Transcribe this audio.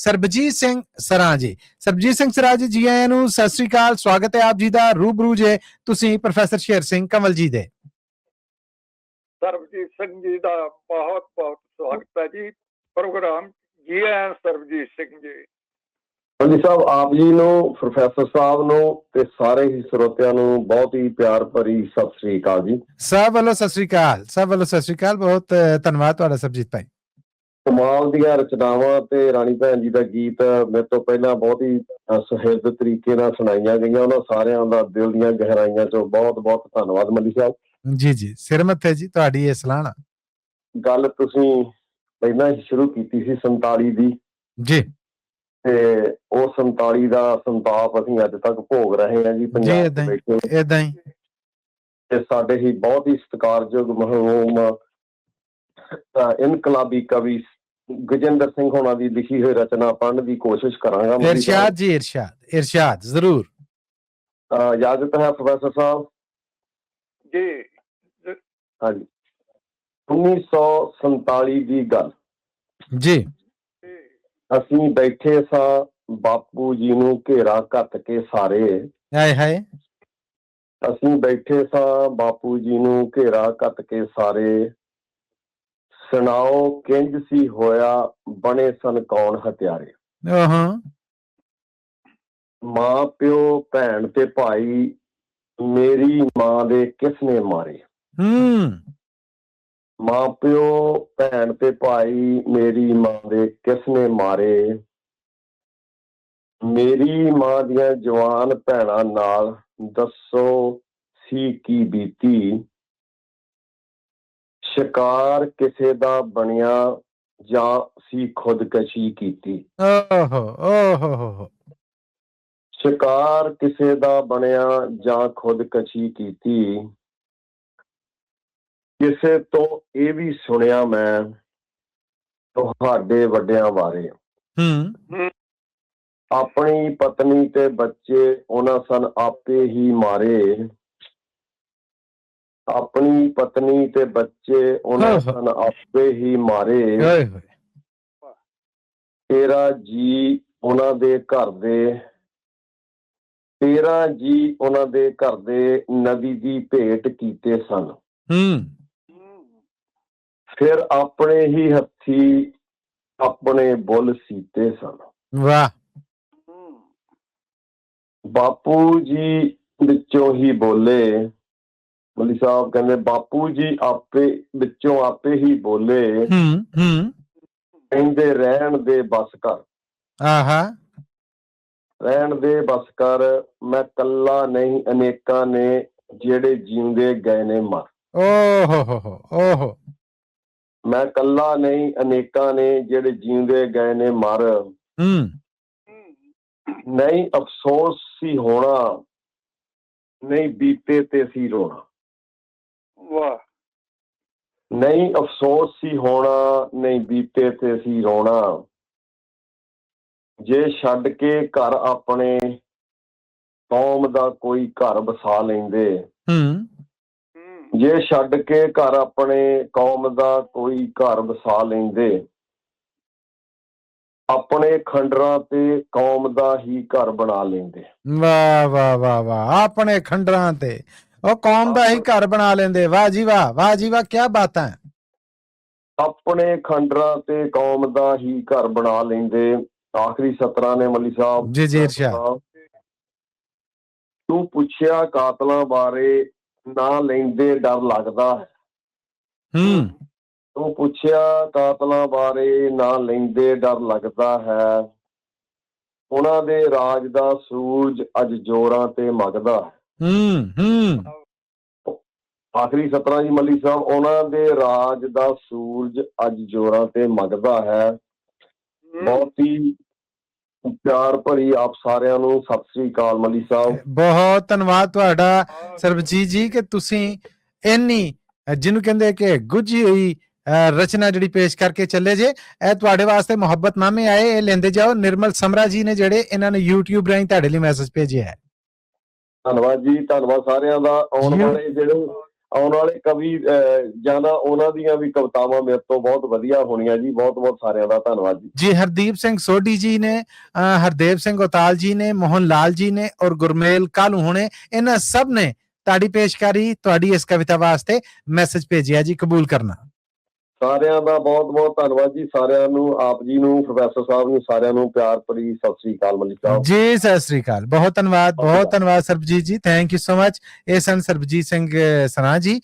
ਸਰਬਜੀਤ ਸਿੰਘ ਸਰਾਂ ਜੀ। ਸਰਬਜੀਤ ਸਿੰਘ ਸਰਾਂ ਜੀ ਆਇਆਂ ਨੂੰ ਸਤਿ ਸ੍ਰੀ ਅਕਾਲ। ਸਵਾਗਤ ਹੈ ਆਪ ਜੀ ਦਾ। ਰੂਬਰੂ ਜੇ ਤੁਸੀਂ ਪ੍ਰੋਫੈਸਰ ਸ਼ੇਰ ਸਿੰਘ ਕੰਵਲ ਜੀ ਦੇ। ਸਰਬਜੀਤ ਸਿੰਘ ਜੀ ਦਾ ਬਹੁਤ ਬਹੁਤ ਸਵਾਗਤ ਹੈ ਜੀ ਪ੍ਰੋਗਰਾਮ। ਜੀ ਆਇਆਂ ਸਰਬਜੀਤ ਸਿੰਘ ਜੀ। ਹਾਂਜੀ ਸਾਹਿਬ, ਆਪ ਜੀ ਨੂੰ, ਪ੍ਰੋਫੈਸਰ ਸਾਹਿਬ ਨੂੰ ਤੇ ਸਾਰੇ ਹੀ ਸਰੋਤਿਆਂ ਨੂੰ ਬਹੁਤ ਹੀ ਪਿਆਰ ਭਰੀ ਸਤਿ ਸ੍ਰੀ ਅਕਾਲ ਜੀ। ਸਭ ਵੱਲੋਂ ਸਤਿ ਸ੍ਰੀ ਅਕਾਲ, ਸਭ ਵੱਲੋਂ ਸਤਿ ਸ੍ਰੀ ਅਕਾਲ। ਬਹੁਤ ਧੰਨਵਾਦ ਤੁਹਾਡਾ ਸਰਬਜੀਤ ਭਾਈ। ਕਮਾਲ ਦੀਆਂ ਰਚਨਾਵਾਂ ਤੇ ਰਾਣੀ ਭੈਣ ਜੀ ਦਾ ਗੀਤ ਮੇਰੇ ਤੋਂ ਪਹਿਲਾਂ ਬਹੁਤ ਹੀ ਸੁਹਿਰਦ ਤਰੀਕੇ ਨਾਲ ਸੁਣਾਈਆਂ ਗਈਆਂ। ਉਹਨਾਂ ਸਾਰਿਆਂ ਦਾ ਦਿਲ ਦੀਆਂ ਗਹਿਰਾਈਆਂ ਚੋਂ ਬਹੁਤ ਬਹੁਤ ਧੰਨਵਾਦ ਮੱਲੀ ਸਾਹਿਬ। ਜੀ ਜੀ, ਸਿਰ ਮੱਥੇ ਜੀ ਤੁਹਾਡੀ ਇਹ ਸਲਾਹਣਾ। ਗੱਲ ਤੁਸੀਂ ਪਹਿਲਾਂ ਹੀ ਸ਼ੁਰੂ ਕੀਤੀ ਸੀ 47 ਦੀ ਜੀ, ਤੇ ਉਹ 47 ਦਾ ਸੰਤਾਪ ਅਸੀਂ ਅੱਜ ਤੱਕ ਭੋਗ ਰਹੇ ਹਾਂ ਜੀ ਪੰਜਾਬ ਦੇ ਵਿੱਚ। ਏਦਾਂ ਹੀ ਤੇ ਸਾਡੇ ਹੀ ਬਹੁਤ ਹੀ ਸਤਿਕਾਰਯੋਗ ਮਰਹੂਮ ਇਨਕਲਾਬੀ ਕਵੀ ਗਜਿੰਦਰ ਸਿੰਘ ਹੋਣਾ ਦੀ ਲਿਖੀ ਹੋਈ ਰਚਨਾ ਪੜ੍ਹਨ ਦੀ ਕੋਸ਼ਿਸ਼ ਕਰਾਂਗਾ। ਇਰਸ਼ਾਦ ਜੀ, ਇਰਸ਼ਾਦ ਜ਼ਰੂਰ। ਇਜਾਜ਼ਤ ਹੈ ਪ੍ਰੋਫੈਸਰ ਸਾਹਿਬ ਜੀ? ਹਾਂਜੀ। 1947 ਦੀ ਗੱਲ ਜੀ। ਅਸੀਂ ਬੈਠੇ ਸਾਂ ਬਾਪੂ ਜੀ ਨੂੰ ਘੇਰਾ ਘੱਟ ਕੇ ਸਾਰੇ। ਹਾਏ ਹਾਏ। ਅਸੀਂ ਬੈਠੇ ਸਾਂ ਬਾਪੂ ਜੀ ਨੂੰ ਘੇਰਾ ਘੱਟ ਕੇ ਸਾਰੇ। ਸੁਣਾਓ ਕਿੰਜ ਸੀ ਹੋਇਆ, ਬਣੇ ਸਨ ਕੌਣ ਹਥਿਆਰੇ। ਮਾਂ ਪਿਓ ਭੈਣ ਤੇ ਭਾਈ, ਮੇਰੀ ਮਾਂ ਦੇ ਕਿਸ ਨੇ ਮਾਰੇ। ਮਾਂ ਪਿਓ ਭੈਣ ਤੇ ਭਾਈ, ਮੇਰੀ ਮਾਂ ਦੇ ਕਿਸ ਨੇ ਮਾਰੇ। ਮੇਰੀ ਮਾਂ ਦੀਆਂ ਜਵਾਨ ਭੈਣਾਂ ਨਾਲ ਦੱਸੋ ਸੀ ਕੀ ਬੀਤੀ। ਸ਼ਿਕਾਰ ਕਿਸੇ ਦਾ ਬਣਿਆ ਜਾਂ ਸੀ ਖੁਦਕਸ਼ੀ ਕੀਤੀ। ਸ਼ਿਕਾਰ ਕਿਸੇ ਦਾ ਬਣਿਆ ਜਾਂ ਖੁਦਕਸ਼ੀ ਕੀਤੀ। ਕਿਸੇ ਤੋਂ ਇਹ ਵੀ ਸੁਣਿਆ ਮੈਂ ਤੁਹਾਡੇ ਵੱਡਿਆਂ ਬਾਰੇ। ਆਪਣੀ ਪਤਨੀ ਤੇ ਬੱਚੇ ਉਹਨਾਂ ਸਨ ਆਪੇ ਹੀ ਮਾਰੇ। ਆਪਣੀ ਪਤਨੀ ਤੇ ਬੱਚੇ ਉਹਨਾਂ ਸਨ ਆਪੇ ਹੀ ਮਾਰੇ। ਤੇਰਾ ਜੀ ਉਹਨਾਂ ਦੇ ਘਰ ਦੇ, ਤੇਰਾ ਜੀ ਉਹਨਾਂ ਦੇ ਘਰ ਦੇ ਨਦੀ ਦੀ ਭੇਟ ਕੀਤੇ ਸਨ। ਫਿਰ ਆਪਣੇ ਹੀ ਹੱਥੀ ਆਪਣੇ ਬੁੱਲ ਸੀਤੇ ਸਨ। ਵਾਹ। ਬਾਪੂ ਜੀ ਵਿੱਚੋਂ ਹੀ ਬੋਲੇ। ਮੋਦੀ ਸਾਹਿਬ ਕਹਿੰਦੇ ਬਾਪੂ ਜੀ ਆਪੇ ਵਿੱਚੋਂ ਆਪੇ ਹੀ ਬੋਲੇ। ਕਹਿੰਦੇ ਰਹਿਣ ਦੇ ਬਸ ਕਰ। ਰਹਿਣ ਦੇ ਬਸ ਕਰ, ਮੈਂ ਕੱਲਾ ਨਹੀਂ ਅਨੇਕਾਂ ਨੇ ਜਿਹੜੇ ਜਿਉਂਦੇ ਗਏ ਨੇ ਮਰ। ਮੈਂ ਕੱਲਾ ਨਹੀਂ ਅਨੇਕਾਂ ਨੇ ਜਿਹੜੇ ਜਿਉਂਦੇ ਗਏ ਨੇ ਮਰ। ਨਹੀਂ ਅਫਸੋਸ ਸੀ ਹੋਣਾ, ਨਹੀਂ ਬੀਤੇ ਤੇ ਸੀ ਰੋਣਾ। ਵਾਹ। ਨਹੀਂ ਅਫਸੋਸ ਸੀ ਹੋਣਾ, ਨਹੀਂ ਬੀਤੇ ਤੇ ਸੀ ਰੋਣਾ। ਜੇ ਛੱਡ ਕੇ ਘਰ ਆਪਣੇ ਕੌਮ ਦਾ ਕੋਈ ਘਰ ਵਸਾ ਲੈਂਦੇ। ਜੇ ਛੱਡ ਕੇ ਘਰ ਆਪਣੇ ਕੌਮ ਦਾ ਕੋਈ ਘਰ ਵਸਾ ਲੈਂਦੇ। ਆਪਣੇ ਖੰਡਰਾਂ ਤੇ ਕੌਮ ਦਾ ਹੀ ਘਰ ਬਣਾ ਲੈਂਦੇ। ਵਾਹ ਵਾਹ ਵਾਹ ਵਾਹ। ਆਪਣੇ ਖੰਡਰਾਂ ਤੇ ਉਹ ਕੌਮ ਦਾ ਹੀ ਘਰ ਬਣਾ ਲੈਂਦੇ। ਵਾਹ ਜੀ ਵਾਹ, ਵਾਹ ਜੀ ਵਾਹ, ਕੀ ਬਾਤਾਂ। ਆਪਣੇ ਖੰਡਰਾਂ ਤੇ ਕੌਮ ਦਾ ਹੀ ਘਰ ਬਣਾ ਲੈਂਦੇ। ਆਖਰੀ ਸਤਰਾਂ ਨੇ ਮੱਲੀ ਸਾਹਿਬ। ਜੀ ਜੀ ਇਰਸ਼ਾਦ। ਤੂੰ ਪੁੱਛਿਆ ਕਾਤਲਾਂ ਬਾਰੇ, ਨਾ ਲੈਂਦੇ ਡਰ ਲੱਗਦਾ ਹੈ। ਤੂੰ ਪੁੱਛਿਆ ਕਾਤਲਾਂ ਬਾਰੇ, ਨਾ ਲੈਂਦੇ ਡਰ ਲੱਗਦਾ ਹੈ। ਉਹਨਾਂ ਦੇ ਰਾਜ ਦਾ ਸੂਰਜ ਅੱਜ ਜ਼ੋਰਾਂ ਤੇ ਮਗਦਾ ਹੈ। ਆਖਰੀ ਸਤਰਾਂ ਜੀ ਮੱਲੀ ਸਾਹਿਬ। ਉਹਨਾਂ ਦੇ ਰਾਜ ਦਾ ਸੂਰਜ ਅੱਜ ਜ਼ੋਰਾਂ ਤੇ ਮਗਦਾ ਹੈ। ਬਹੁਤ ਹੀ ਪਿਆਰ ਭਰੀ ਆਪ ਸਾਰਿਆਂ ਨੂੰ ਸਤਿ ਸ੍ਰੀ ਅਕਾਲ ਮੱਲੀ ਸਾਹਿਬ। ਬਹੁਤ ਧੰਨਵਾਦ ਤੁਹਾਡਾ ਸਰਬਜੀਤ ਜੀ ਕਿ ਤੁਸੀਂ ਇੰਨੀ ਜਿਹਨੂੰ ਕਹਿੰਦੇ ਕਿ ਗੁੱਝੀ ਹੋਈ ਰਚਨਾ ਜਿਹੜੀ ਪੇਸ਼ ਕਰਕੇ ਚੱਲੇ ਜੇ। ਇਹ ਤੁਹਾਡੇ ਵਾਸਤੇ ਮੁਹੱਬਤਨਾਮੇ ਆਏ, ਇਹ ਲੈਂਦੇ ਜਾਓ। ਨਿਰਮਲ ਸਮਰਾ ਜੀ ਨੇ ਜਿਹੜੇ ਇਹਨਾਂ ਨੇ YouTube ਰਾਹੀਂ ਤੁਹਾਡੇ ਲਈ ਮੈਸੇਜ ਭੇਜਿਆ ਹੈ। ਧੰਨਵਾਦ ਜੀ, ਧੰਨਵਾਦ ਸਾਰਿਆਂ ਦਾ। ਆਉਣ ਵਾਲੇ ਜਿਹੜੇ ਆਉਣ ਵਾਲੇ ਕਵੀ ਜਾਂ ਨਾ ਉਹਨਾਂ ਦੀਆਂ ਵੀ ਕਵਿਤਾਵਾਂ ਮੇਰੇ ਤੋਂ ਬਹੁਤ ਵਧੀਆ ਹੋਣੀਆਂ ਜੀ। ਬਹੁਤ ਬਹੁਤ ਸਾਰਿਆਂ ਦਾ ਧੰਨਵਾਦ ਜੀ। ਜੀ ਹਰਦੀਪ ਸਿੰਘ ਸੋਢੀ ਜੀ ਨੇ, ਹਰਦੇਵ ਸਿੰਘ ਉਤਾਲ ਜੀ ਨੇ, ਮੋਹਨ ਲਾਲ ਜੀ ਨੇ ਔਰ ਗੁਰਮੇਲ ਕਾਲੂ ਹੋਣੇ, ਇਹਨਾਂ ਸਭ ਨੇ ਤੁਹਾਡੀ ਪੇਸ਼ਕਾਰੀ, ਤੁਹਾਡੀ ਇਸ ਕਵਿਤਾ ਵਾਸਤੇ ਮੈਸੇਜ ਭੇਜਿਆ ਜੀ, ਕਬੂਲ ਕਰਨਾ। ਸਾਰਿਆਂ ਦਾ ਬਹੁਤ ਬਹੁਤ ਧੰਨਵਾਦ ਜੀ। ਸਾਰਿਆਂ ਨੂੰ, ਆਪ ਜੀ ਨੂੰ, ਪ੍ਰੋਫੈਸਰ ਸਾਹਿਬ ਨੂੰ, ਸਾਰਿਆਂ ਨੂੰ ਪਿਆਰ ਭਰੀ ਸਤਿ ਸ੍ਰੀ ਅਕਾਲ ਮਲਿਕ ਸਾਹਿਬ ਜੀ। ਸਤਿ ਸ੍ਰੀ ਅਕਾਲ, ਬਹੁਤ ਧੰਨਵਾਦ, ਬਹੁਤ ਧੰਨਵਾਦ ਸਰਬਜੀਤ ਜੀ, ਥੈਂਕ ਯੂ ਸੋ ਮਚ। ਇਹ ਸਨ ਸਰਬਜੀਤ ਸਿੰਘ ਸਰਾਂ ਜੀ।